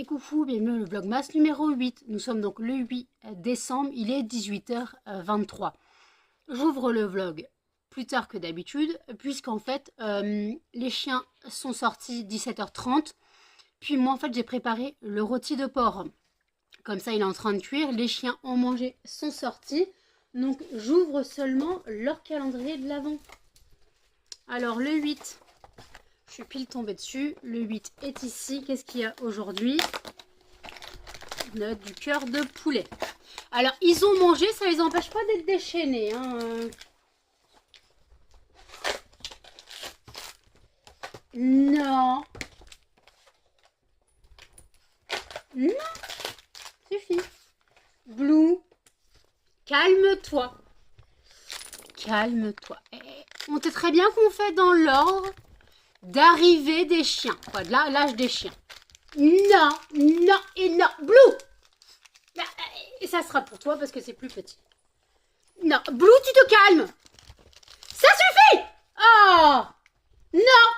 et coucou, bienvenue le vlogmas numéro 8. Nous sommes donc le 8 décembre, il est 18h23. J'ouvre le vlog plus tard que d'habitude, puisqu'en fait, les chiens sont sortis 17h30. Puis moi, en fait, j'ai préparé le rôti de porc. Comme ça, il est en train de cuire. Les chiens ont mangé, sont sortis. Donc, j'ouvre seulement leur calendrier de l'Avent. Alors, le 8... Je suis pile tombée dessus. Le 8 est ici. Qu'est-ce qu'il y a aujourd'hui? Note du cœur de poulet. Alors, ils ont mangé. Ça les empêche pas d'être déchaînés. Hein. Non. Non. Suffit. Blue. Calme-toi. Calme-toi. On sait très bien qu'on fait dans l'ordre d'arrivée des chiens, quoi, de l'âge des chiens. Non, non et non. Blue. Et ça sera pour toi parce que c'est plus petit. Non, Blue, tu te calmes. Ça suffit. Oh, non.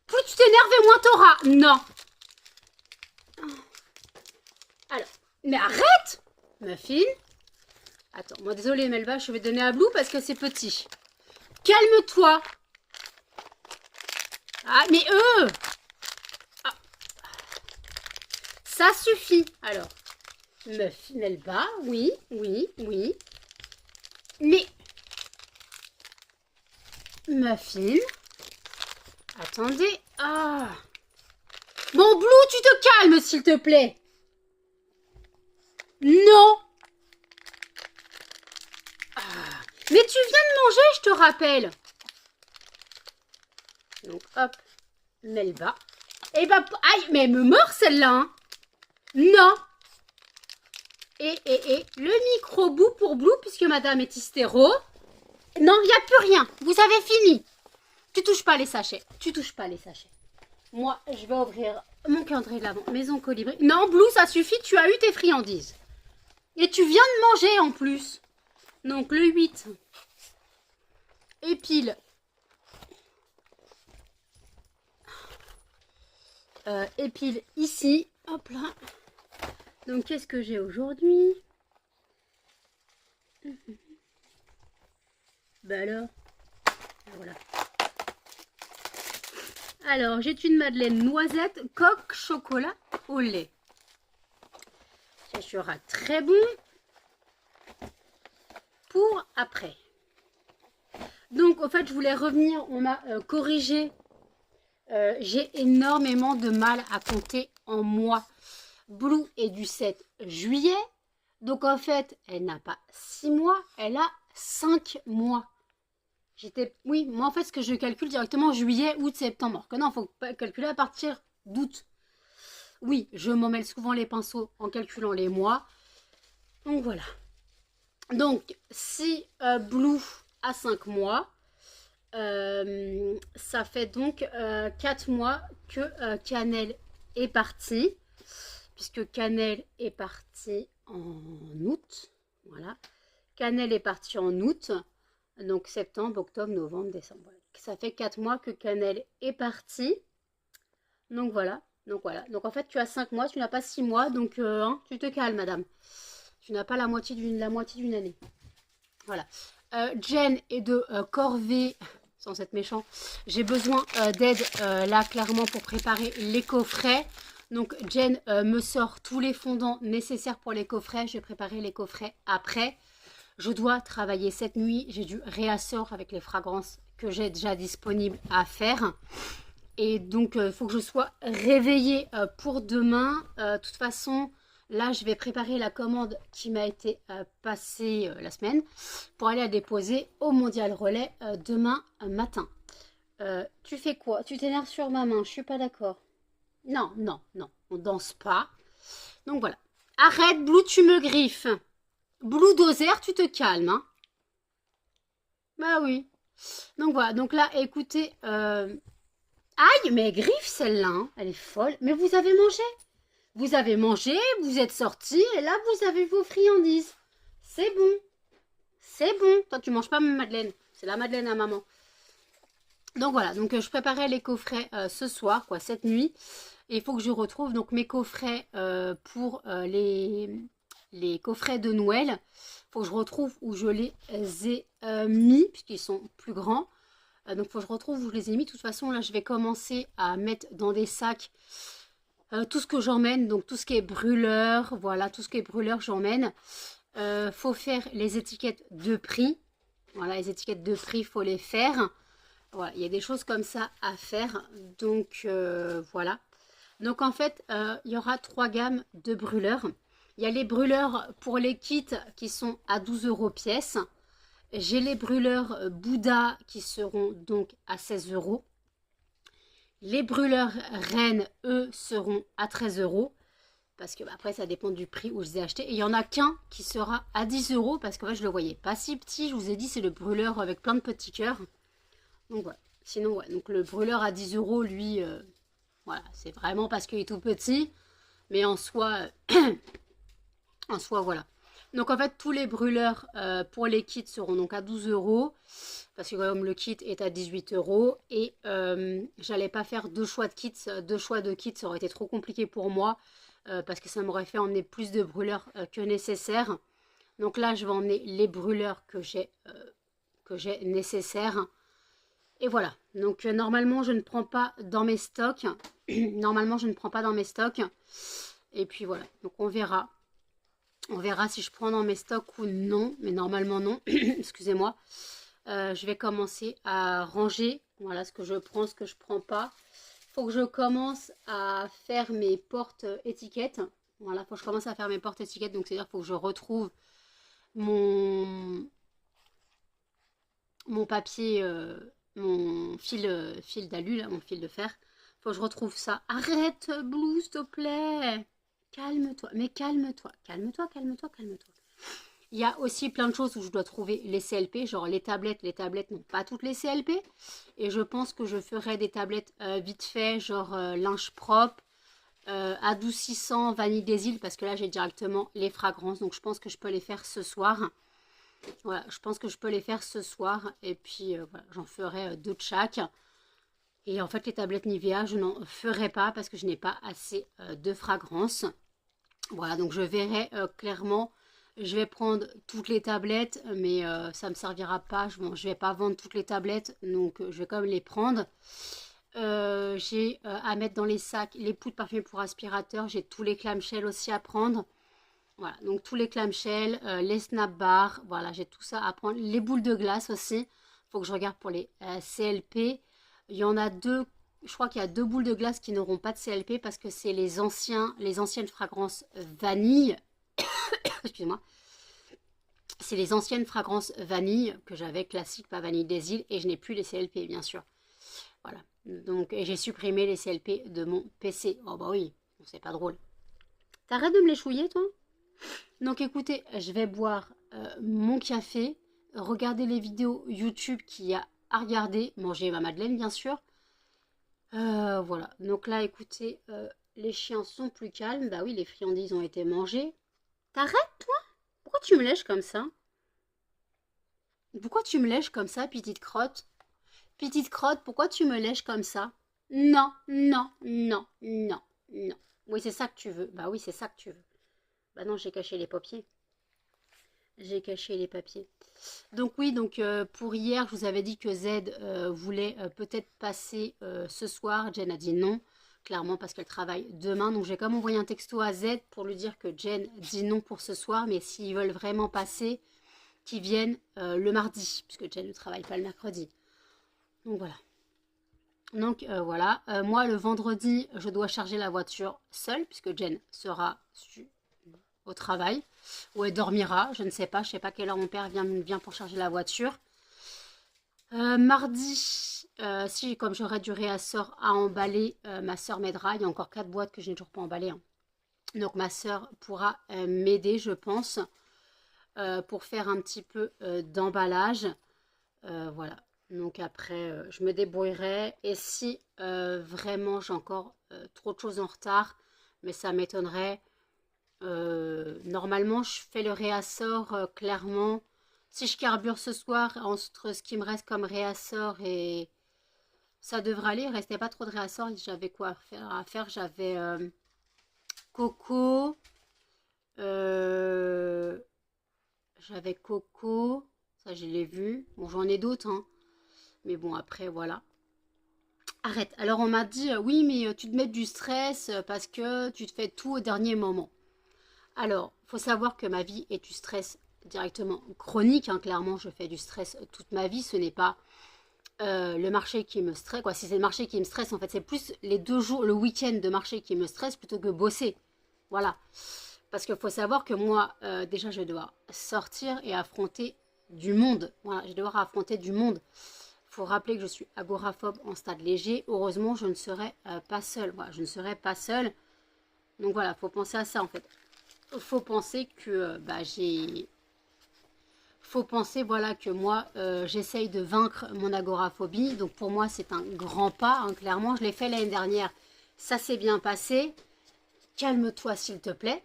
Plus tu t'énerves et moins t'auras. Non. Alors, mais arrête, Muffin. Attends, moi désolée Melba, je vais donner à Blue parce que c'est petit. Calme-toi. Ah, mais ah. Ça suffit. Alors, Melba, oui, oui, oui. Mais, Muffin, attendez. Ah. Bon, Blue, tu te calmes, s'il te plaît. Non. Ah. Mais tu viens de manger, je te rappelle. Donc, hop, Melba. Et bah, aïe, mais elle me mord celle-là. Hein. Non. Et le micro-bout pour Blue, puisque madame est hystéro. Non, il n'y a plus rien. Vous avez fini. Tu touches pas les sachets. Tu touches pas les sachets. Moi, je vais ouvrir mon calendrier de l'Avent. Maison Colibri. Non, Blue, ça suffit. Tu as eu tes friandises. Et tu viens de manger en plus. Donc, le 8. Épile. Épile ici. Hop là. Donc, qu'est-ce que j'ai aujourd'hui? Bah alors. Voilà. Alors, j'ai une madeleine noisette, coque, chocolat au lait. Ça sera très bon pour après. Donc, en fait, je voulais revenir. On m'a corrigé. J'ai énormément de mal à compter en mois. Blue est du 7 juillet. Donc, en fait, elle n'a pas 6 mois. Elle a 5 mois. Oui, moi, en fait, ce que je calcule directement, juillet, août, septembre. Alors que non, il faut calculer à partir d'août. Oui, je m'en mêle souvent les pinceaux en calculant les mois. Donc, voilà. Donc, si Blue a 5 mois, ça fait donc 4 mois que Cannelle est partie. Puisque Cannelle est partie en août. Voilà. Cannelle est partie en août. Donc septembre, octobre, novembre, décembre. Voilà. Ça fait 4 mois que Cannelle est partie. Donc voilà. Donc voilà. Donc en fait, tu as 5 mois, tu n'as pas 6 mois. Donc hein, tu te calmes, madame. Tu n'as pas la moitié d'une année. Voilà. Jen est de corvée, sans être méchant. J'ai besoin d'aide là, clairement, pour préparer les coffrets. Donc, Jen me sort tous les fondants nécessaires pour les coffrets. Je vais préparer les coffrets après. Je dois travailler cette nuit. J'ai du réassort avec les fragrances que j'ai déjà disponibles à faire. Et donc, il faut que je sois réveillée pour demain. De toute façon, là, je vais préparer la commande qui m'a été passée la semaine pour aller la déposer au Mondial Relais demain matin. Tu fais quoi? Tu t'énerves sur ma main. Je suis pas d'accord. Non, non, non. On danse pas. Donc, voilà. Arrête, Blue, tu me griffes. Blue Dozer, tu te calmes. Hein. Bah oui. Donc, voilà. Donc là, écoutez... Aïe, mais elle griffe celle-là. Hein. Elle est folle. Mais vous avez mangé. Vous avez mangé, vous êtes sortis et là, vous avez vos friandises. C'est bon. C'est bon. Toi, tu manges pas ma madeleine. C'est la madeleine à maman. Donc voilà. Donc je préparais les coffrets ce soir, quoi, cette nuit. Et il faut que je retrouve donc mes coffrets pour les coffrets de Noël. Il faut que je retrouve où je les ai mis, puisqu'ils sont plus grands. Donc il faut que je retrouve où je les ai mis. De toute façon, là, je vais commencer à mettre dans des sacs tout ce que j'emmène. Donc tout ce qui est brûleur, voilà, tout ce qui est brûleur, j'emmène. Faut faire les étiquettes de prix. Voilà, les étiquettes de prix, faut les faire. Voilà, il y a des choses comme ça à faire. Donc voilà. Donc en fait, il y aura 3 gammes de brûleurs. Il y a les brûleurs pour les kits qui sont à 12 € pièce. J'ai les brûleurs Bouddha qui seront donc à 16 €. Les brûleurs Reine, eux, seront à 13 €. Parce que après, ça dépend du prix où je les ai achetés. Et il n'y en a qu'un qui sera à 10 € parce que je ne le voyais pas si petit. Je vous ai dit, c'est le brûleur avec plein de petits cœurs. Donc voilà. Sinon, ouais. Donc le brûleur à 10 €, lui, voilà, c'est vraiment parce qu'il est tout petit. Mais en soi, voilà. Donc en fait, tous les brûleurs pour les kits seront donc à 12 €. Parce que comme le kit est à 18 €. Et j'allais pas faire 2 choix de kits. 2 choix de kits, ça aurait été trop compliqué pour moi. Parce que ça m'aurait fait emmener plus de brûleurs que nécessaire. Donc là, je vais emmener les brûleurs que j'ai nécessaires. Et voilà. Donc normalement, je ne prends pas dans mes stocks. Normalement, je ne prends pas dans mes stocks. Et puis voilà. Donc on verra. On verra si je prends dans mes stocks ou non. Mais normalement, non. Excusez-moi. Je vais commencer à ranger. Voilà ce que je prends, ce que je prends pas. Faut que je commence à faire mes portes étiquettes. Voilà, faut que je commence à faire mes portes étiquettes. Donc, c'est-à-dire faut que je retrouve mon papier, mon fil d'alu, là, mon fil de fer. Faut que je retrouve ça. Arrête, Blue, s'il te plaît. Calme-toi. Mais calme-toi. Calme-toi, calme-toi, calme-toi. Il y a aussi plein de choses où je dois trouver les CLP, genre les tablettes. Les tablettes n'ont pas toutes les CLP. Et je pense que je ferai des tablettes vite fait, genre linge propre, adoucissant, vanille des îles, parce que là j'ai directement les fragrances. Donc je pense que je peux les faire ce soir. Voilà, je pense que je peux les faire ce soir. Et puis voilà, j'en ferai 2 de chaque. Et en fait les tablettes Nivea, je n'en ferai pas parce que je n'ai pas assez de fragrances. Voilà, donc je verrai clairement. Je vais prendre toutes les tablettes, mais ça ne me servira pas. Je ne vais pas vendre toutes les tablettes, donc je vais quand même les prendre. J'ai à mettre dans les sacs les poudres parfumées pour aspirateur. J'ai tous les clamshells aussi à prendre. Voilà, donc tous les clamshells, les snap bars. Voilà, j'ai tout ça à prendre. Les boules de glace aussi. Il faut que je regarde pour les CLP. Il y en a 2. Je crois qu'il y a 2 boules de glace qui n'auront pas de CLP parce que c'est les anciennes fragrances vanille. Excusez-moi. C'est les anciennes fragrances vanille que j'avais, classique, pas vanille des îles, et je n'ai plus les CLP, bien sûr. Voilà. Donc, et j'ai supprimé les CLP de mon PC. Oh bah oui, c'est pas drôle. T'arrêtes de me les chouiller, toi? Donc écoutez, je vais boire mon café, regarder les vidéos YouTube qu'il y a à regarder, manger ma madeleine, bien sûr. Voilà. Donc là, écoutez, les chiens sont plus calmes. Bah oui, les friandises ont été mangées. T'arrêtes, toi? Pourquoi tu me lèches comme ça? Pourquoi tu me lèches comme ça, petite crotte? Petite crotte, pourquoi tu me lèches comme ça? Non, non, non, non, non. Oui, c'est ça que tu veux. Bah oui, c'est ça que tu veux. Bah non, j'ai caché les papiers. J'ai caché les papiers. Donc oui, donc pour hier, je vous avais dit que Z voulait peut-être passer ce soir. Jen a dit non, clairement parce qu'elle travaille demain. Donc j'ai quand même envoyé un texto à Z pour lui dire que Jen dit non pour ce soir. Mais s'ils veulent vraiment passer, qu'ils viennent le mardi, puisque Jen ne travaille pas le mercredi. Donc voilà. Donc voilà. Moi, le vendredi, je dois charger la voiture seule, puisque Jen sera au travail. Ou elle dormira, je ne sais pas. Je ne sais pas quelle heure mon père vient pour charger la voiture. Mardi, si comme j'aurai du réassort à emballer, ma soeur m'aidera. Il y a encore 4 boîtes que je n'ai toujours pas emballées. Hein. Donc ma soeur pourra m'aider, je pense, pour faire un petit peu d'emballage. Voilà. Donc après, je me débrouillerai. Et si vraiment j'ai encore trop de choses en retard, mais ça m'étonnerait. Normalement, je fais le réassort clairement. Si je carbure ce soir, entre ce qui me reste comme réassort et ça devrait aller. Il restait pas trop de réassorts. J'avais quoi à faire. J'avais Coco. J'avais Coco. Ça, je l'ai vu. Bon, j'en ai d'autres, hein. Mais bon, après, voilà. Arrête. Alors, on m'a dit, oui, mais tu te mets du stress parce que tu te fais tout au dernier moment. Alors, faut savoir que ma vie est du stress directement chronique, hein. Clairement, je fais du stress toute ma vie. Ce n'est pas le marché qui me stresse. Quoi, si c'est le marché qui me stresse, en fait, c'est plus les 2 jours, le week-end de marché qui me stresse plutôt que bosser. Voilà. Parce qu'il faut savoir que moi, déjà, je dois sortir et affronter du monde. Voilà, je dois devoir affronter du monde. Il faut rappeler que je suis agoraphobe en stade léger. Heureusement, je ne serai pas seule. Voilà, je ne serai pas seule. Donc voilà, il faut penser à ça, en fait. Il faut penser que faut penser voilà que moi j'essaye de vaincre mon agoraphobie. Donc pour moi c'est un grand pas, hein, clairement. Je l'ai fait l'année dernière, ça s'est bien passé. Calme-toi s'il te plaît.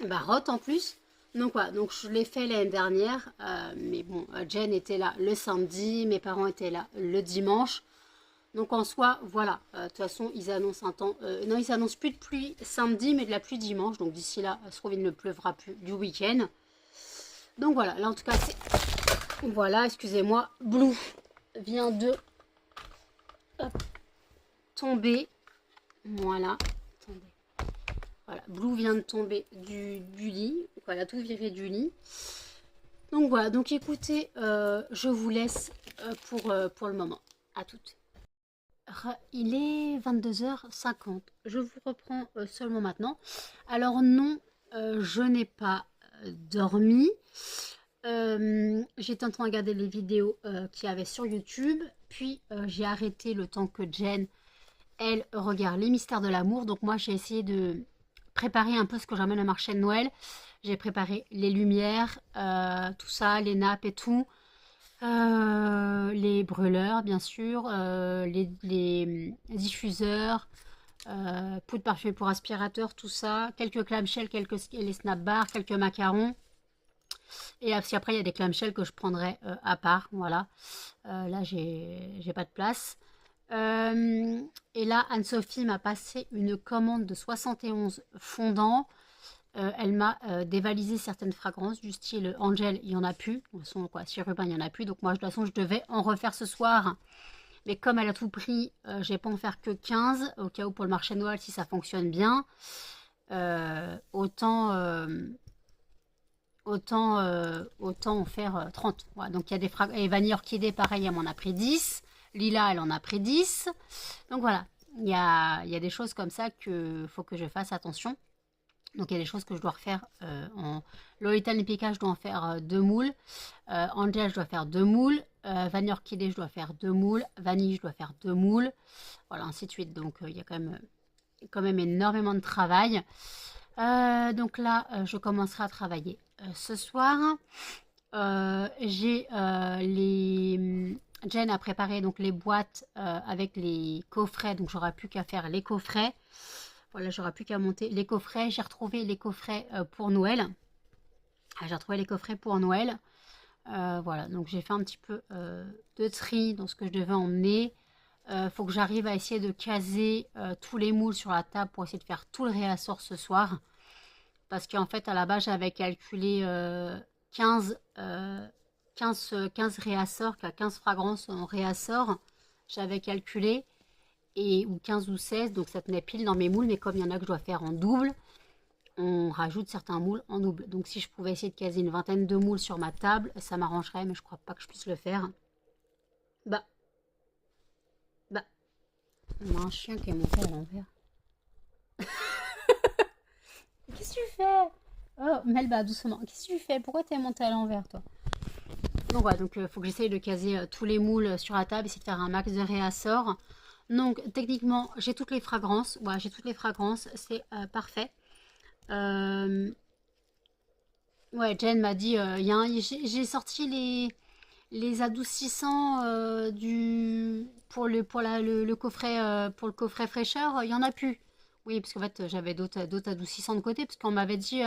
Barotte en plus. Donc voilà, donc je l'ai fait l'année dernière. Mais bon, Jen était là le samedi, mes parents étaient là le dimanche. Donc en soi, voilà. De toute façon, ils annoncent un temps... non, ils annoncent plus de pluie samedi, mais de la pluie dimanche. Donc d'ici là, je trouve il ne pleuvra plus du week-end. Donc voilà, là en tout cas, c'est... Voilà, excusez-moi. Blue vient de tomber. Voilà. Attendez. Voilà, Blue vient de tomber du lit. Voilà, tout viré du lit. Donc voilà, donc écoutez, je vous laisse pour le moment. À toutes. Il est 22h50. Je vous reprends seulement maintenant. Alors non, je n'ai pas dormi. J'étais en train de regarder les vidéos qu'il y avait sur YouTube. Puis j'ai arrêté le temps que Jen, elle, regarde Les Mystères de l'amour. Donc moi, j'ai essayé de préparer un peu ce que j'emmène au marché de Noël. J'ai préparé les lumières, tout ça, les nappes et tout. Les brûleurs, bien sûr, les diffuseurs, poudre parfumée pour aspirateur, tout ça, quelques clamshells, les snap bars, quelques macarons. Et après, il y a des clamshells que je prendrai à part, voilà. Là, j'ai pas de place. Et là, Anne-Sophie m'a passé une commande de 71 fondants. Elle m'a dévalisé certaines fragrances du style Angel, il n'y en a plus. De toute façon, quoi, sur Urbain, il n'y en a plus. Donc moi, de toute façon, je devais en refaire ce soir. Mais comme elle a tout pris, je vais pas en faire que 15, au cas où pour le marché de Noël, si ça fonctionne bien. Autant en faire 30. Voilà, donc il y a des fragrances. Et Vanille Orchidée, pareil, elle m'en a pris 10. Lila, elle en a pris 10. Donc voilà, il y a des choses comme ça qu'il faut que je fasse attention. Donc il y a des choses que je dois refaire en Lolita Lipica, je dois en faire 2 moules. Angel, je dois faire 2 moules. Vanille Orchidée, je dois faire 2 moules. Vanille, je dois faire 2 moules. Voilà, ainsi de suite. Donc il y a quand même énormément de travail. Donc là, je commencerai à travailler ce soir. J'ai Jen a préparé donc les boîtes avec les coffrets. Donc j'aurai plus qu'à faire les coffrets. Voilà, j'aurai plus qu'à monter les coffrets. J'ai retrouvé les coffrets pour Noël. J'ai retrouvé les coffrets pour Noël. Voilà, donc j'ai fait un petit peu de tri dans ce que je devais emmener. Faut que j'arrive à essayer de caser tous les moules sur la table pour essayer de faire tout le réassort ce soir. Parce qu'en fait, à la base, j'avais calculé 15 réassorts, 15 fragrances en réassort. J'avais calculé. Ou 15 ou 16, donc ça tenait pile dans mes moules, mais comme il y en a que je dois faire en double, on rajoute certains moules en double. Donc si je pouvais essayer de caser une vingtaine de moules sur ma table, ça m'arrangerait, mais je crois pas que je puisse le faire. Bah, on a un chien qui est monté à l'envers. Qu'est-ce que tu fais? Oh, Melba, doucement. Qu'est-ce que tu fais? Pourquoi t'es monté à l'envers, toi? Donc voilà, donc faut que j'essaye de caser tous les moules sur la table, essayer de faire un max de réassorts. Donc techniquement, j'ai toutes les fragrances. Voilà, j'ai toutes les fragrances, c'est parfait. Ouais, Jen m'a dit, j'ai sorti les adoucissants le coffret pour le coffret fraîcheur, il y en a plus. Oui, parce qu'en fait j'avais d'autres adoucissants de côté, parce qu'on m'avait dit,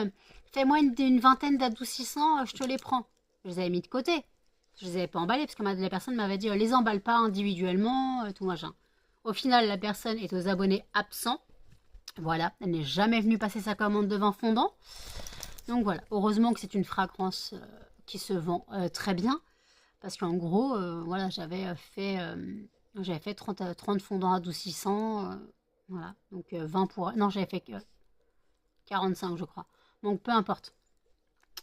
fais-moi une vingtaine d'adoucissants, je te les prends. Je les avais mis de côté. Je les avais pas emballés parce que la personne m'avait dit les emballe pas individuellement, tout machin. Au final, la personne est aux abonnés absents. Voilà, elle n'est jamais venue passer sa commande de vin fondant. Donc voilà, heureusement que c'est une fragrance qui se vend très bien. Parce qu'en gros, voilà, j'avais fait 30 fondants adoucissants. Voilà, donc 20 pour... Non, j'avais fait 45, je crois. Donc peu importe.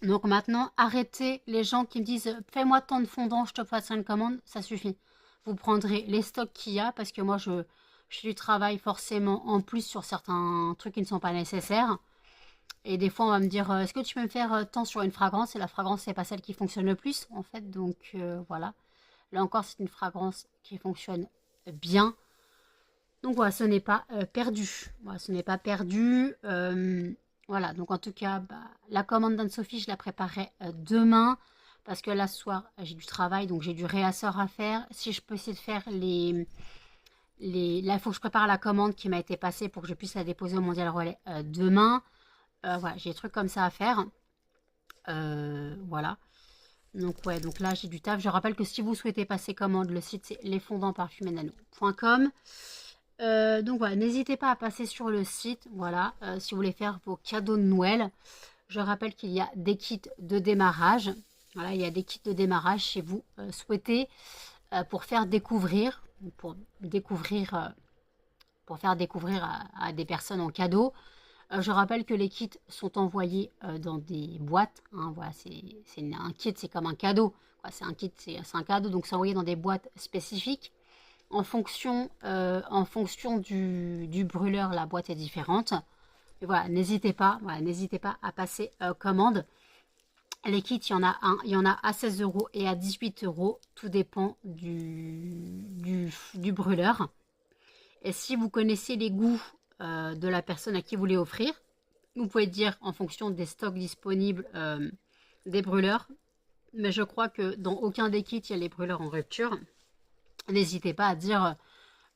Donc maintenant, arrêtez les gens qui me disent fais-moi tant de fondants, je te passe une commande, ça suffit. Vous prendrez les stocks qu'il y a parce que moi je fais du travail forcément en plus sur certains trucs qui ne sont pas nécessaires. Et des fois on va me dire est-ce que tu peux me faire tant sur une fragrance, et la fragrance c'est pas celle qui fonctionne le plus en fait. Donc voilà. Là encore c'est une fragrance qui fonctionne bien. Donc voilà, ce n'est pas perdu. Voilà, ce n'est pas perdu. Voilà, donc en tout cas, bah, la commande d'Anne-Sophie, je la préparerai demain. Parce que là, ce soir, j'ai du travail, donc j'ai du réassort à faire. Si je peux essayer de faire Là, il faut que je prépare la commande qui m'a été passée pour que je puisse la déposer au Mondial Relais demain. Voilà, j'ai des trucs comme ça à faire. Voilà. Donc ouais, donc là, j'ai du taf. Je rappelle que si vous souhaitez passer commande, le site, c'est lesfondantparfumésnano.com. Donc voilà, n'hésitez pas à passer sur le site, voilà, si vous voulez faire vos cadeaux de Noël. Je rappelle qu'il y a des kits de démarrage. Voilà, il y a des kits de démarrage si vous souhaitez pour faire découvrir, pour faire découvrir à des personnes en cadeau. Je rappelle que les kits sont envoyés dans des boîtes. Hein, voilà, un kit, c'est comme un cadeau. C'est un kit, c'est un cadeau, donc c'est envoyé dans des boîtes spécifiques. En fonction du brûleur, la boîte est différente. Et voilà, n'hésitez pas à passer commande. Les kits, il y en a à 16 € et à 18 €. Tout dépend du brûleur. Et si vous connaissez les goûts de la personne à qui vous voulez offrir, vous pouvez dire en fonction des stocks disponibles des brûleurs. Mais je crois que dans aucun des kits, il y a les brûleurs en rupture. N'hésitez pas à dire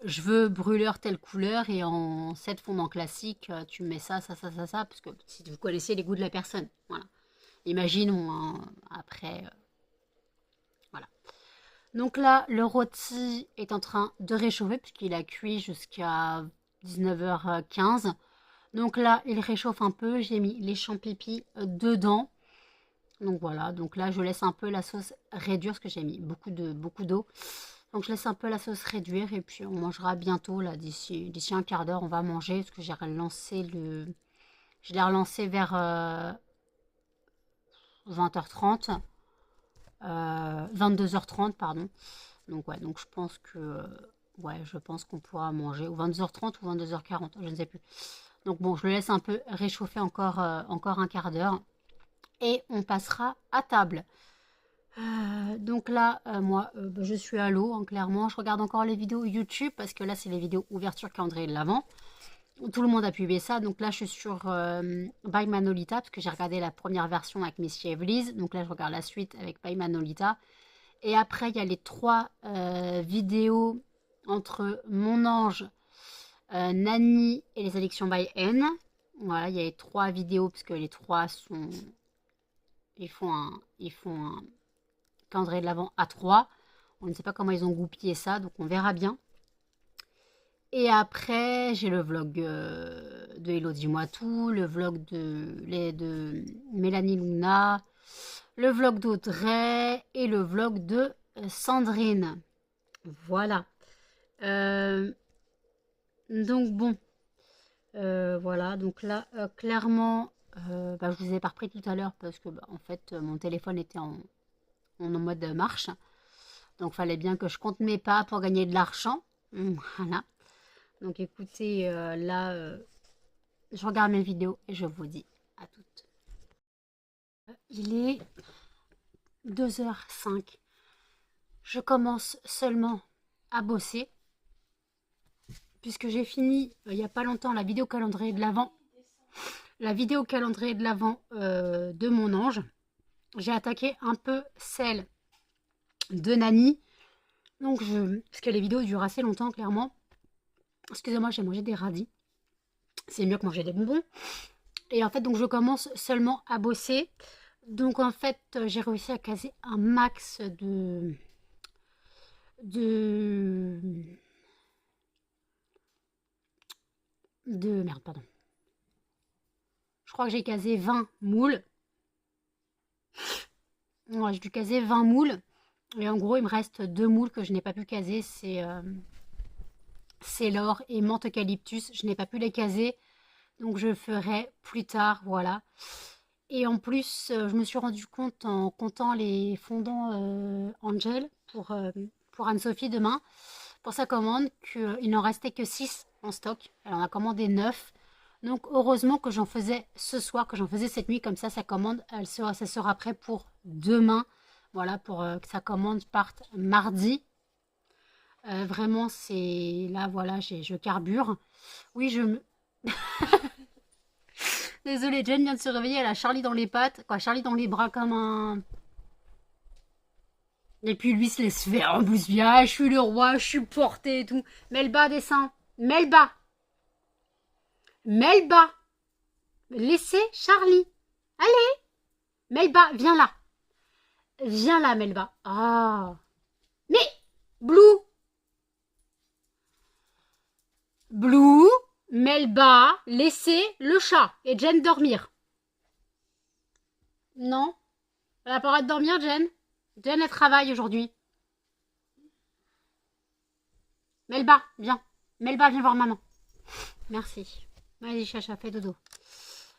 je veux brûleur telle couleur et en 7 fondants classiques, tu mets ça, parce que si vous connaissez les goûts de la personne. Voilà. Imaginons, hein, après. Voilà. Donc là, le rôti est en train de réchauffer puisqu'il a cuit jusqu'à 19h15. Donc là, il réchauffe un peu. J'ai mis les champignons dedans. Donc voilà, donc là, je laisse un peu la sauce réduire parce que j'ai mis beaucoup d'eau. Donc je laisse un peu la sauce réduire et puis on mangera bientôt là d'ici un quart d'heure. On va manger parce que j'ai relancé je l'ai relancé vers 20h30, 22h30 pardon. Donc ouais, donc je pense qu'on pourra manger ou 22h30 ou 22h40, je ne sais plus. Donc bon, je le laisse un peu réchauffer encore un quart d'heure et on passera à table. Donc là, moi, je suis à l'eau, hein, clairement. Je regarde encore les vidéos YouTube parce que là, c'est les vidéos ouverture calendrier de l'Avent. Tout le monde a publié ça. Donc là, je suis sur By Manolita parce que j'ai regardé la première version avec Missy Evely's. Donc là, je regarde la suite avec By Manolita. Et après, il y a les 3 vidéos entre Mon Ange, Nani et les addictions by N. Voilà, il y a les 3 vidéos parce que les 3 sont... Ils font un calendrier de l'Avent à 3. On ne sait pas comment ils ont goupillé ça, donc on verra bien. Et après, j'ai le vlog de Elodie Moi Tout, le vlog de Mélanie Luna, le vlog d'Audrey et le vlog de Sandrine. Voilà. Donc bon, voilà. Donc là, clairement, je vous ai pas repris tout à l'heure parce que en fait, mon téléphone était en mode marche. Donc il fallait bien que je compte mes pas pour gagner de l'argent. Voilà. Donc écoutez, là, je regarde mes vidéos et je vous dis à toutes. Il est 2h05. Je commence seulement à bosser. Puisque j'ai fini, il n'y a pas longtemps, la vidéo calendrier de l'Avent. La vidéo calendrier de l'Avent de Mon Ange. J'ai attaqué un peu celle de Nani. Donc, parce que les vidéos durent assez longtemps, clairement. Excusez-moi, j'ai mangé des radis. C'est mieux que manger des bonbons. Et en fait, donc je commence seulement à bosser. Donc en fait, j'ai réussi à caser un max de, merde, pardon. Je crois que j'ai casé 20 moules. Ouais, j'ai dû caser 20 moules. Et en gros, il me reste 2 moules que je n'ai pas pu caser. C'est l'or et menthe eucalyptus. Je n'ai pas pu les caser. Donc je ferai plus tard, voilà. Et en plus, je me suis rendu compte en comptant les fondants Angel pour Anne-Sophie demain, pour sa commande, qu'il n'en restait que 6 en stock. Elle en a commandé 9. Donc heureusement que j'en faisais ce soir, que j'en faisais cette nuit, comme ça sa commande, ça sera prêt pour demain. Voilà, pour que sa commande parte mardi. Vraiment, c'est là, voilà, je carbure. Oui, je me... Désolée, Jen vient de se réveiller, elle a Charlie dans les pattes, quoi, Charlie dans les bras comme un... Et puis lui se laisse faire en plus, bien, je suis le roi, je suis porté et tout. Melba, descends. Melba. Melba. Laissez Charlie. Allez. Melba, viens là. Viens là, Melba. Ah. Mais, Blue. Blue, Melba, laissez le chat et Jen dormir. Non. Elle n'a pas le droit de dormir, Jen. Jen, elle travaille aujourd'hui. Melba, viens. Melba, viens voir maman. Merci. Vas-y, Chacha, fais dodo.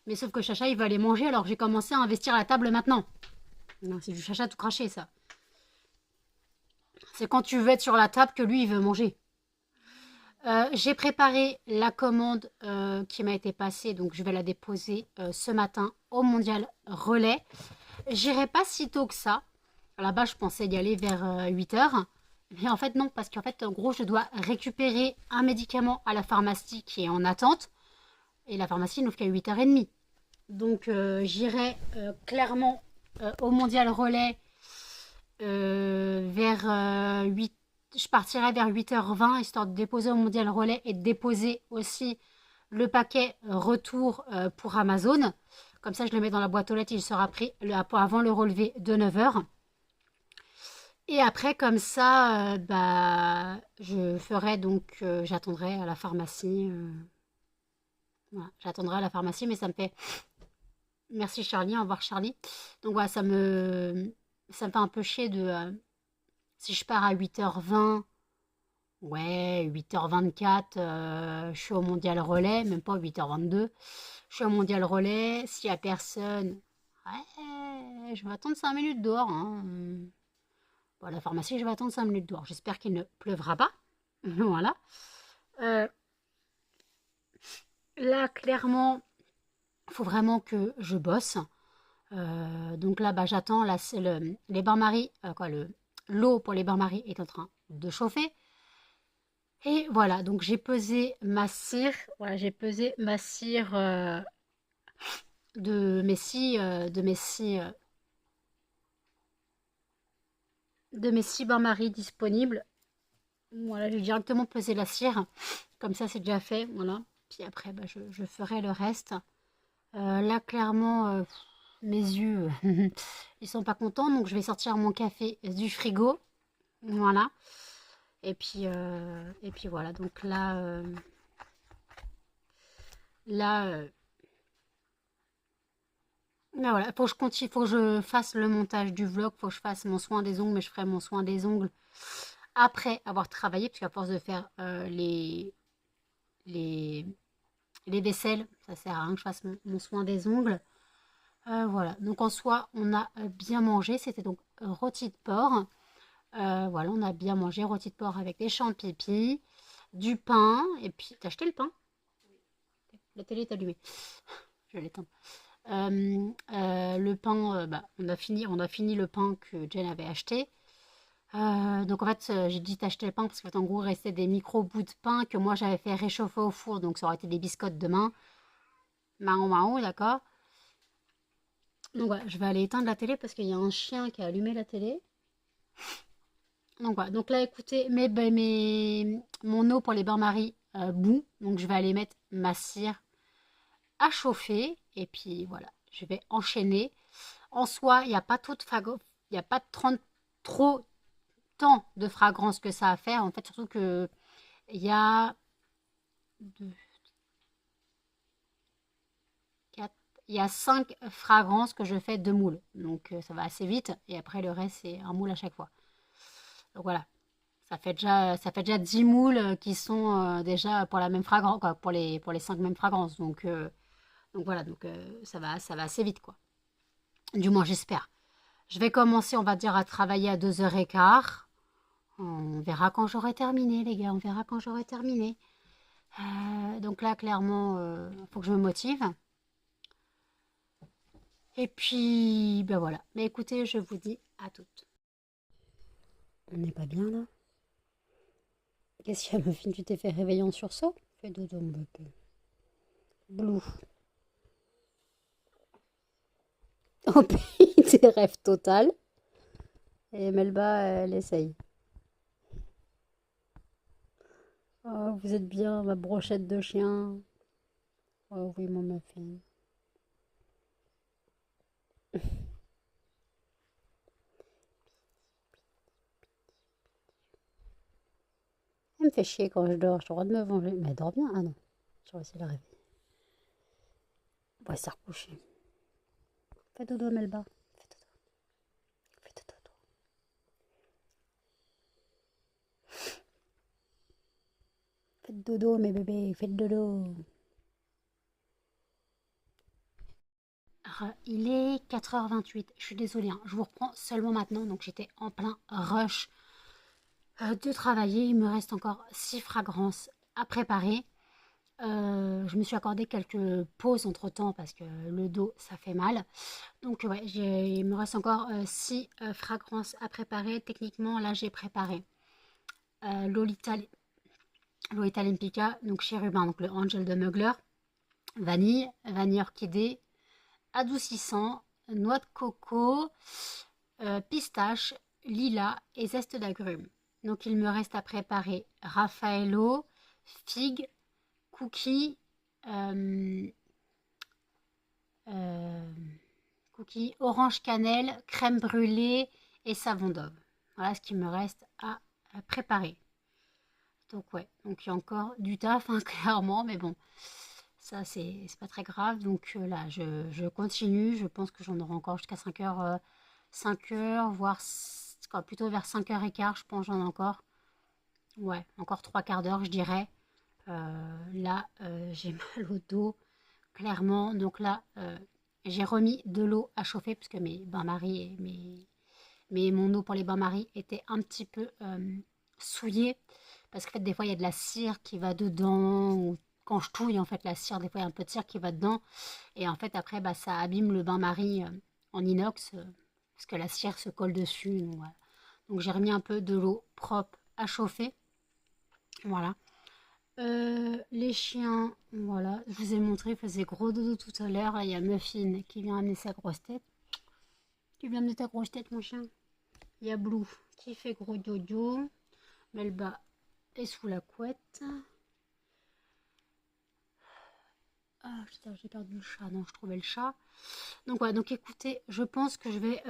Mais sauf que Chacha, il va aller manger alors que j'ai commencé à investir à la table maintenant. Non, c'est du Chacha tout craché, ça. C'est quand tu veux être sur la table que lui, il veut manger. J'ai préparé la commande qui m'a été passée, donc je vais la déposer ce matin au Mondial Relais. J'irai pas si tôt que ça. Là-bas, je pensais y aller vers 8h. Mais en fait, non, parce qu'en fait, en gros, je dois récupérer un médicament à la pharmacie qui est en attente. Et la pharmacie n'ouvre qu'à 8h30. Donc, j'irai clairement au Mondial Relais vers 8. Je partirai vers 8h20, histoire de déposer au Mondial Relais et de déposer aussi le paquet retour pour Amazon. Comme ça, je le mets dans la boîte aux lettres et il sera pris avant le relevé de 9h. Et après, comme ça, je ferai donc, j'attendrai à la pharmacie. Voilà, j'attendrai à la pharmacie, mais ça me fait... Merci Charlie, au revoir Charlie. Donc voilà, ça me fait un peu chier de... si je pars à 8h20, ouais, 8h24, je suis au Mondial Relais, même pas 8h22. Je suis au Mondial Relais, s'il n'y a personne, ouais, je vais attendre 5 minutes dehors. Hein. Bon, à la pharmacie, je vais attendre 5 minutes dehors. J'espère qu'il ne pleuvra pas. Voilà. Là, clairement, il faut vraiment que je bosse. Donc là, j'attends. Là, c'est les bains-maries, l'eau pour les bains-maries est en train de chauffer. Et voilà, donc j'ai pesé ma cire. Voilà, j'ai pesé ma cire de mes six bains-maries disponibles. Voilà, j'ai directement pesé la cire. Comme ça, c'est déjà fait. Voilà. Puis après, je ferai le reste. Là, clairement, mes yeux, ils sont pas contents. Donc, je vais sortir mon café du frigo. Voilà. Et puis voilà. Donc là, voilà. Faut que je continue, faut que je fasse le montage du vlog. Faut que je fasse mon soin des ongles. Mais je ferai mon soin des ongles après avoir travaillé. Parce qu'à force de faire les vaisselles, ça sert à rien que je fasse mon soin des ongles. Voilà, donc en soi, on a bien mangé. C'était donc rôti de porc. Voilà, on a bien mangé rôti de porc avec des champignons, du pain. Et puis, t'as acheté le pain? La télé est allumée. Je vais l'éteindre. Le pain, on a fini le pain que Jen avait acheté. Donc en fait, j'ai dit d'acheter le pain parce qu'en gros, il restait des micro bouts de pain que moi j'avais fait réchauffer au four. Donc ça aurait été des biscottes demain. Mao, d'accord. Donc voilà, je vais aller éteindre la télé parce qu'il y a un chien qui a allumé la télé. Donc voilà, donc là écoutez, mon eau pour les bains-maries bout. Donc je vais aller mettre ma cire à chauffer. Et puis voilà, je vais enchaîner. En soi, il n'y a pas trop de il n'y a pas trop tant de fragrance que ça à faire. En fait, surtout que il y a deux, quatre, il y a 5 fragrances que je fais 2 moules. Donc ça va assez vite. Et après le reste, c'est un moule à chaque fois. Donc voilà. Ça fait déjà 10 moules qui sont déjà pour la même fragrance, quoi, pour les 5 mêmes fragrances. Donc voilà, ça va assez vite, quoi. Du moins, j'espère. Je vais commencer, on va dire, à travailler à 2h15. On verra quand j'aurai terminé, les gars. On verra quand j'aurai terminé. Donc là, clairement, il faut que je me motive. Et puis, ben voilà. Mais écoutez, je vous dis à toutes. On n'est pas bien là? Qu'est-ce qu'il y a, Muffin? Tu t'es fait réveiller en sursaut? Fais dodo, mon bébé. Blue. Au pays des rêves total. Et Melba, elle essaye. Oh, vous êtes bien, ma brochette de chien. Oh oui, mon Muffin. Elle me fait chier quand je dors. J'ai le droit de me venger. Mais elle dort bien. Ah non. Je vais essayer de la réveiller. On va se recoucher. Fais dodo, Melba. Fais dodo. Fais dodo. Faites dodo, mes bébés. Faites dodo. Il est 4h28. Je suis désolée, hein, je vous reprends seulement maintenant. Donc j'étais en plein rush de travailler. Il me reste encore 6 fragrances à préparer. Je me suis accordé quelques pauses entre temps parce que le dos ça fait mal. Donc ouais, il me reste encore 6 fragrances à préparer. Techniquement, là j'ai préparé Lolita, Lolita Lempica, donc chérubin, donc le Angel de Mugler, vanille orchidée, adoucissant, noix de coco, pistache, lilas et zeste d'agrumes. Donc il me reste à préparer Raffaello, figue, cookies, euh, euh, orange cannelle, crème brûlée et savon d'oeuf. Voilà ce qu'il me reste à préparer. Donc ouais, donc il y a encore du taf, hein, clairement, mais bon, ça c'est pas très grave. Donc là, je continue, je pense que j'en aurai encore jusqu'à 5h, 5h, voire quoi, plutôt vers 5h15, je pense j'en ai encore. Ouais, encore 3/4 d'heure, je dirais. Là, j'ai mal au dos, clairement. Donc là, j'ai remis de l'eau à chauffer, parce que mes bains-maries et mon eau pour les bains-maries était un petit peu souillée. Parce qu'en fait, des fois, il y a de la cire qui va dedans. Ou quand je touille, en fait, la cire, des fois, il y a un peu de cire qui va dedans. Et en fait, après, bah, ça abîme le bain-marie en inox. Parce que la cire se colle dessus. Donc, voilà. Donc j'ai remis un peu de l'eau propre à chauffer. Voilà. Les chiens, voilà. Je vous ai montré, il faisait gros dodo tout à l'heure. Là, il y a Muffin qui vient amener sa grosse tête. Tu viens amener ta grosse tête, mon chien? Il y a Blue qui fait gros dodo. Melba est sous la couette. Ah, putain, j'ai perdu le chat. Non, je trouvais le chat. Donc, voilà. Donc, écoutez, je pense que je vais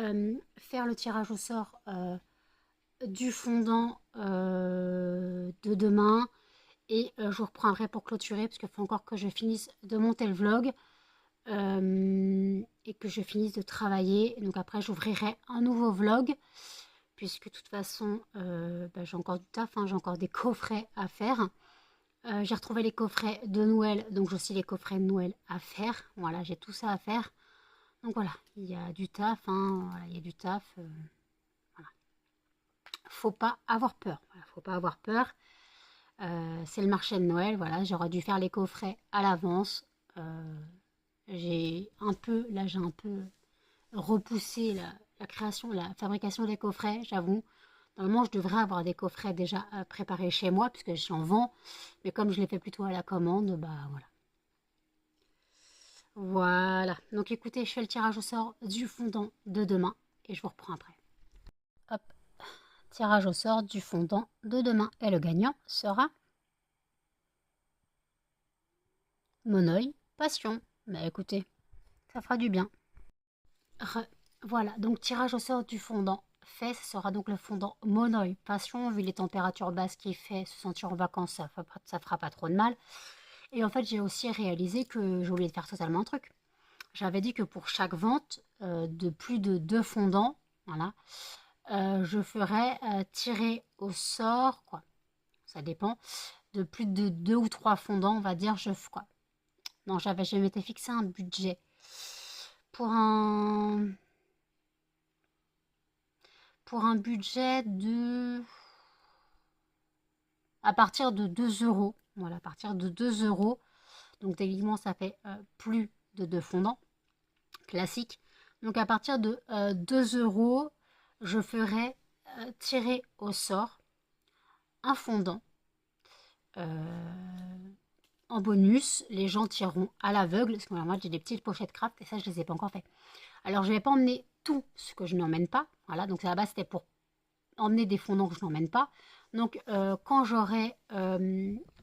faire le tirage au sort du fondant de demain. Et je vous reprendrai pour clôturer, parce qu'il faut encore que je finisse de monter le vlog. Et que je finisse de travailler. Donc après, j'ouvrirai un nouveau vlog. Puisque de toute façon, bah, j'ai encore du taf, hein, j'ai encore des coffrets à faire. J'ai retrouvé les coffrets de Noël, donc j'ai aussi les coffrets de Noël à faire. Voilà, j'ai tout ça à faire. Donc voilà, il y a du taf, hein, voilà, il y a du taf. Voilà. Faut pas avoir peur. Voilà, faut pas avoir peur. C'est le marché de Noël, voilà, j'aurais dû faire les coffrets à l'avance. J'ai un peu repoussé la création, la fabrication des coffrets, j'avoue. Normalement, je devrais avoir des coffrets déjà préparés chez moi, puisque j'en vends. Mais comme je les fais plutôt à la commande, bah voilà. Voilà. Donc écoutez, je fais le tirage au sort du fondant de demain et je vous reprends après. Hop. Tirage au sort du fondant de demain. Et le gagnant sera Monoï Passion. Bah écoutez, ça fera du bien. Voilà, donc tirage au sort du fondant fait, ce sera donc le fondant Monoï Passion. Vu les températures basses qu'il fait, se sentir en vacances, ça fera pas trop de mal. Et en fait, j'ai aussi réalisé que j'ai oublié de faire totalement un truc. J'avais dit que pour chaque vente de plus de 2 fondants, voilà, je ferais tirer au sort, quoi, ça dépend, de plus de 2 ou 3 fondants, on va dire, quoi. Non, je m'étais fixé un budget pour un, budget de, à partir de 2 euros, voilà, à partir de 2 euros, donc techniquement ça fait plus de 2 fondants classiques, donc à partir de 2 euros, je ferai tirer au sort un fondant. En bonus, les gens tireront à l'aveugle, parce que moi j'ai des petites pochettes craft et ça je les ai pas encore fait. Alors je vais pas emmener tout ce que je n'emmène pas, voilà, donc à la base c'était pour emmener des fondants que je n'emmène pas. Donc quand j'aurai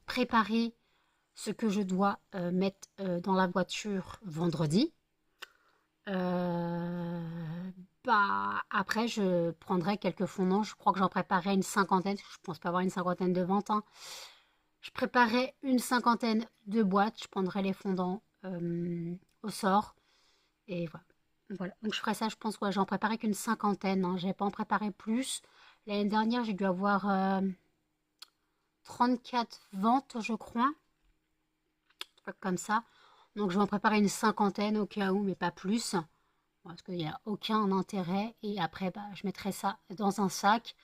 préparé ce que je dois mettre dans la voiture vendredi, bah après je prendrai quelques fondants, je crois que j'en préparerai une cinquantaine, je pense pas avoir une cinquantaine de ventes, hein. Je préparerai une cinquantaine de boîtes, je prendrai les fondants au sort et voilà. Voilà. Donc je ferai ça, je pense, ouais, j'en préparais qu'une cinquantaine, hein. Je n'avais pas en préparé plus. L'année dernière, j'ai dû avoir 34 ventes, je crois, un truc comme ça. Donc je vais en préparer une cinquantaine au cas où, mais pas plus, parce qu'il n'y a aucun intérêt. Et après, bah, je mettrai ça dans un sac.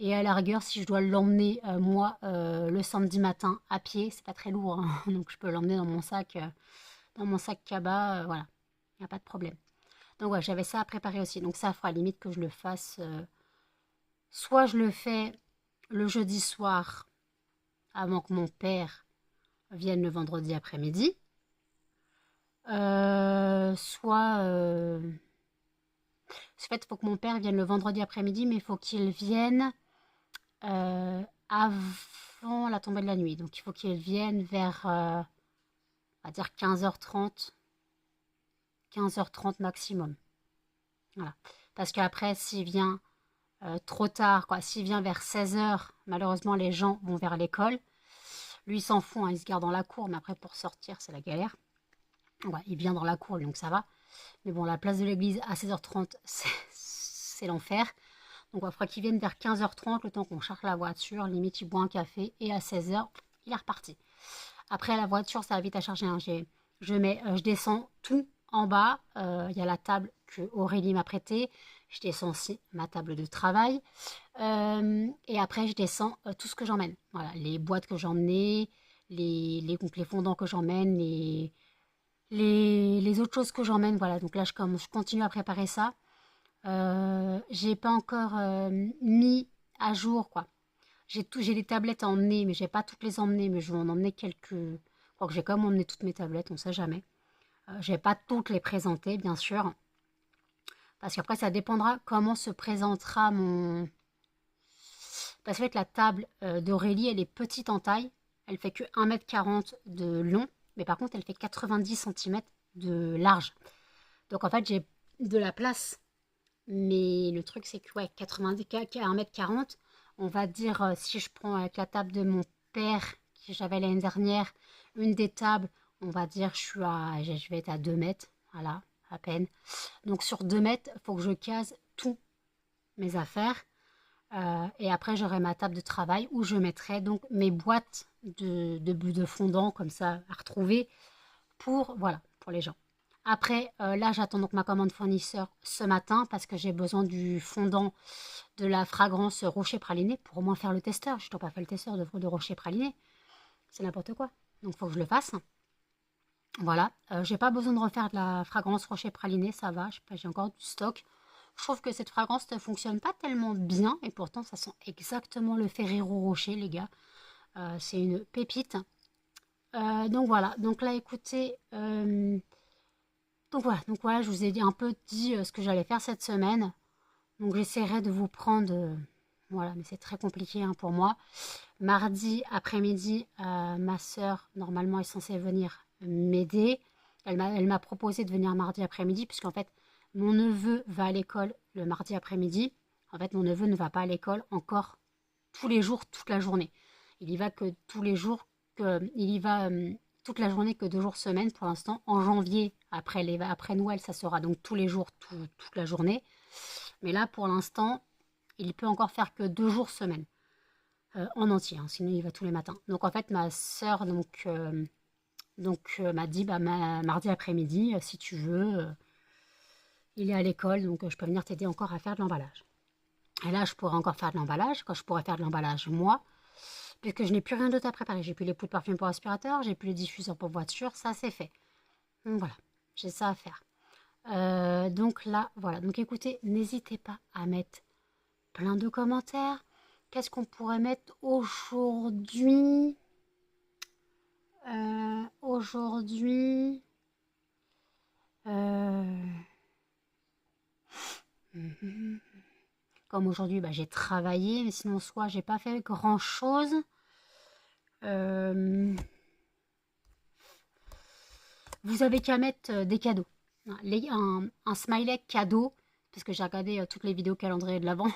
Et à la rigueur, si je dois l'emmener, moi, le samedi matin à pied, c'est pas très lourd, hein. Donc je peux l'emmener dans mon sac cabas, voilà, il n'y a pas de problème. Donc ouais, j'avais ça à préparer aussi. Donc ça, il faudra limite que je le fasse. Soit je le fais le jeudi soir avant que mon père vienne le vendredi après-midi. Soit... En fait, il faut que mon père vienne le vendredi après-midi, mais il faut qu'il vienne avant la tombée de la nuit. Donc il faut qu'il vienne vers, on va dire 15h30. 15h30 maximum. Voilà. Parce qu'après, s'il vient trop tard, quoi, s'il vient vers 16h, malheureusement, les gens vont vers l'école. Lui, il s'en fout, hein, il se garde dans la cour, mais après, pour sortir, c'est la galère. Ouais, il vient dans la cour, donc ça va. Mais bon, la place de l'église à 16h30, c'est l'enfer. Donc, il faudra qu'il vienne vers 15h30, le temps qu'on charge la voiture. Limite, il boit un café et à 16h, il est reparti. Après, la voiture, ça va vite à charger, hein. Je descends tout en bas. Il y a la table que Aurélie m'a prêtée. Je descends aussi ma table de travail. Et après, je descends tout ce que j'emmène. Voilà, les boîtes que j'emmenais, donc les fondants que j'emmène, les autres choses que j'emmène. Voilà, donc là, je continue à préparer ça. J'ai pas encore mis à jour, quoi. J'ai des tablettes à emmener, mais j'ai pas toutes les emmener, mais je vais en emmener quelques. Je crois que j'ai quand même emmené toutes mes tablettes, on sait jamais. Je vais pas toutes les présenter, bien sûr, parce qu'après ça dépendra comment se présentera mon. Parce qu'en fait, la table d'Aurélie, elle est petite en taille, elle fait que 1,40 m de long, mais par contre, elle fait 90 cm de large. Donc en fait, j'ai de la place. Mais le truc, c'est que ouais, 90 à 1,40 m, on va dire, si je prends avec la table de mon père, que j'avais l'année dernière, une des tables, on va dire, je vais être à 2 mètres, voilà, à peine. Donc sur 2 mètres, il faut que je case tous mes affaires. Et après, j'aurai ma table de travail où je mettrai donc mes boîtes de fondant, comme ça, à retrouver pour, voilà, pour les gens. Après, là, j'attends donc ma commande fournisseur ce matin parce que j'ai besoin du fondant de la fragrance rocher praliné pour au moins faire le testeur. Je ne dois pas faire le testeur de rocher praliné. C'est n'importe quoi. Donc, il faut que je le fasse. Voilà. J'ai pas besoin de refaire de la fragrance rocher praliné. Ça va. J'ai encore du stock. Je trouve que cette fragrance ne fonctionne pas tellement bien. Et pourtant, ça sent exactement le Ferrero Rocher, les gars. C'est une pépite. Donc, voilà. Donc là, écoutez... donc voilà, je vous ai un peu dit ce que j'allais faire cette semaine. Donc j'essaierai de vous prendre, voilà, mais c'est très compliqué, hein, pour moi. Mardi après-midi, ma sœur, normalement, est censée venir m'aider. Elle m'a proposé de venir mardi après-midi, puisqu'en fait, Mon neveu va à l'école le mardi après-midi. En fait, mon neveu ne va pas à l'école encore tous les jours, toute la journée. Il y va que tous les jours, il y va toute la journée que 2 jours semaine pour l'instant. En janvier, après Noël, ça sera donc tous les jours, toute la journée. Mais là, pour l'instant, il peut encore faire que 2 jours semaine. En entier, hein, sinon il va tous les matins. Donc en fait, ma sœur m'a dit, bah, mardi après-midi, si tu veux, il est à l'école, donc je peux venir t'aider encore à faire de l'emballage. Et là, je pourrais encore faire de l'emballage, quand je pourrais faire de l'emballage, moi, puisque je n'ai plus rien d'autre à préparer. J'ai plus les pots de parfum pour aspirateur, j'ai plus les diffuseurs pour voiture, ça c'est fait. Donc voilà, j'ai ça à faire. Donc là, voilà. Donc écoutez, n'hésitez pas à mettre plein de commentaires. Qu'est-ce qu'on pourrait mettre aujourd'hui? Aujourd'hui... Comme aujourd'hui, bah, j'ai travaillé, mais sinon, soit j'ai pas fait grand-chose. Vous avez qu'à mettre des cadeaux. Un smiley cadeau, parce que j'ai regardé toutes les vidéos calendrier de l'Avent.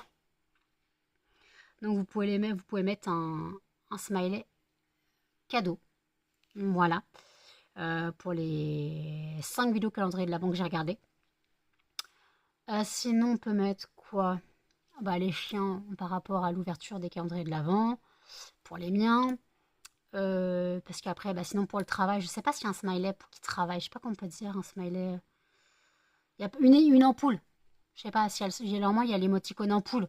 Donc vous pouvez mettre un smiley cadeau. Voilà. Pour les 5 vidéos calendrier de l'Avent que j'ai regardé. Sinon, on peut mettre quoi? Bah, les chiens par rapport à l'ouverture des calendriers de l'Avent. Pour les miens. Parce qu'après, bah, sinon pour le travail, je sais pas s'il y a un smiley pour qui travaille. Je sais pas comment on peut dire un smiley. Il y a une ampoule. Je sais pas si normalement il y a l'émoticône ampoule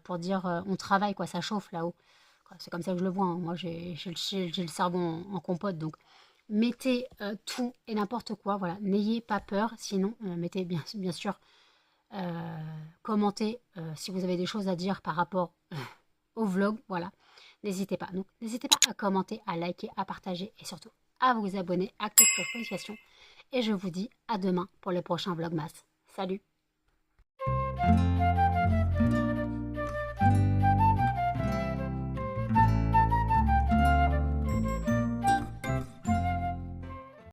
pour dire on travaille, quoi, ça chauffe là-haut. C'est comme ça que je le vois, hein. Moi j'ai le cerveau en compote, donc mettez tout et n'importe quoi. Voilà, n'ayez pas peur. Sinon, mettez bien sûr, commentez si vous avez des choses à dire par rapport au vlog. Voilà, n'hésitez pas. Donc n'hésitez pas à commenter, à liker, à partager et surtout à vous abonner, à activer la notification. Et je vous dis à demain pour le prochain vlogmas. Salut!